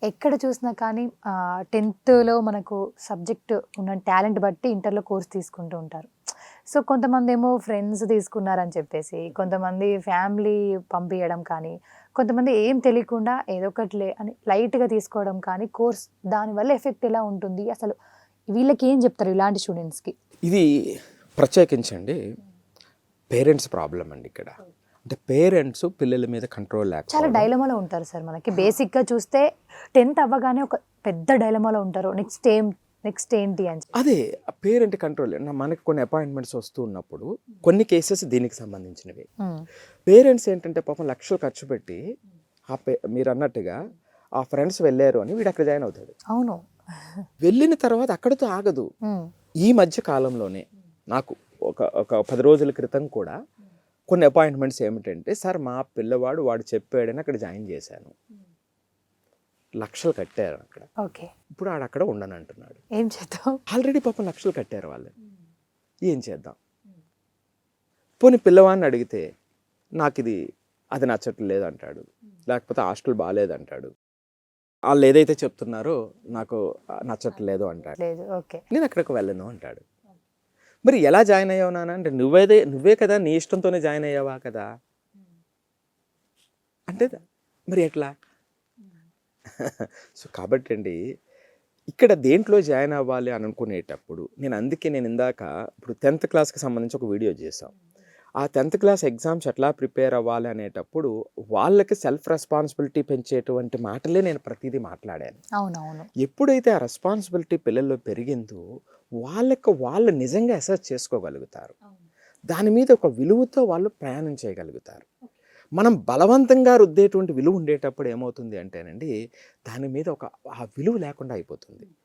ఎక్కడ చూసినా కానీ 10థ్‌లో మనకు సబ్జెక్ట్ ఉన్న టాలెంట్ బట్టి ఇంటర్‌లో కోర్స్ తీసుకుంటూ ఉంటారు. సో, కొంతమందేమో ఫ్రెండ్స్ తీసుకున్నారని చెప్పేసి, కొంతమంది ఫ్యామిలీ పంపియడం కానీ, కొంతమంది ఏం తెలియకుండా ఏదో ఒకటిలే అని లైట్‌గా తీసుకోవడం కానీ, కోర్స్ దానివల్ల ఎఫెక్ట్ ఎలా ఉంటుంది? అసలు వీళ్ళకి ఏం చెప్తారు ఇలాంటి స్టూడెంట్స్‌కి? ఇది ప్రత్యేకించండి పేరెంట్స్ ప్రాబ్లం అండి ఇక్కడ. అంటే పేరెంట్స్ పిల్లల మీద కంట్రోల్ చాలా లేకపోవడం. డైలమాలో ఉంటారు సార్. మనకి బేసిక్‌గా చూస్తే 10థ్ అవ్వగానే ఒక పెద్ద డైలమాలో ఉంటారు. నెక్స్ట్ ఏంటి అని. అదే పేరెంట్ కంట్రోల్. మనకి కొన్ని అపాయింట్మెంట్స్ వస్తూ ఉన్నప్పుడు కొన్ని కేసెస్ దీనికి సంబంధించినవి. హ్మ్. పేరెంట్స్ ఏంటంటే పాపం లక్షలు ఖర్చు పెట్టి మీరు అన్నట్టుగా ఆ ఫ్రెండ్స్ వెళ్ళారు అని వీడు అక్కడ జాయిన్ అవుతాడు. అవును. వెళ్ళిన తర్వాత అక్కడితో ఆగదు. హ్మ్. ఈ మధ్య కాలంలోనే నాకు ఒక ఒక 10 రోజుల క్రితం కూడా కొన్ని అపాయింట్మెంట్స్ ఏమిటంటే, సార్ మా పిల్లవాడు వాడు చెప్పాడని అక్కడ జాయిన్ చేశాను. లక్షలు కట్టారు అక్కడ. ఓకే. ఇప్పుడు ఆడు అక్కడ ఉండనంటున్నాడు. ఏం చేద్దాం? ఆల్రెడీ పాపం లక్షలు కట్టారు వాళ్ళు. ఏం చేద్దాం? పోనీ పిల్లవాడిని అడిగితే నాకు అది నచ్చట్లేదు అంటాడు, లేకపోతే హాస్టల్ బాగాలేదంటాడు, వాళ్ళు ఏదైతే చెప్తున్నారో నాకు నచ్చట్లేదు అంటాడు, లేదు. ఓకే. నేను అక్కడికి వెళ్ళను అంటాడు. మరి ఎలా జాయిన్ అయ్యావు నాన్న అంటే, నువ్వే కదా నీ ఇష్టంతోనే జాయిన్ అయ్యావా కదా అంటే, మరి ఎట్లా? సో కాబట్టి అండి, ఇక్కడ దేంట్లో జాయిన్ అవ్వాలి అని అనుకునేటప్పుడు అందుకే నేను ఇందాక ఇప్పుడు 10th క్లాస్కి సంబంధించి ఒక వీడియో చేశాం. ఆ 10th క్లాస్ ఎగ్జామ్స్ ఎట్లా ప్రిపేర్ అవ్వాలి అనేటప్పుడు వాళ్ళకి సెల్ఫ్ రెస్పాన్సిబిలిటీ పెంచేటువంటి మాటలే నేను ప్రతిదీ మాట్లాడాను. అవునవును. ఎప్పుడైతే ఆ రెస్పాన్సిబిలిటీ పిల్లల్లో పెరిగిందో వాళ్ళు నిజంగా అసెస్ చేసుకోగలుగుతారు. దాని మీద ఒక విలువతో వాళ్ళు ప్రయాణం చేయగలుగుతారు. మనం బలవంతంగా రుద్దేటువంటి విలువ ఉండేటప్పుడు ఏమవుతుంది అంటేనండి, దాని మీద ఆ విలువ లేకుండా అయిపోతుంది.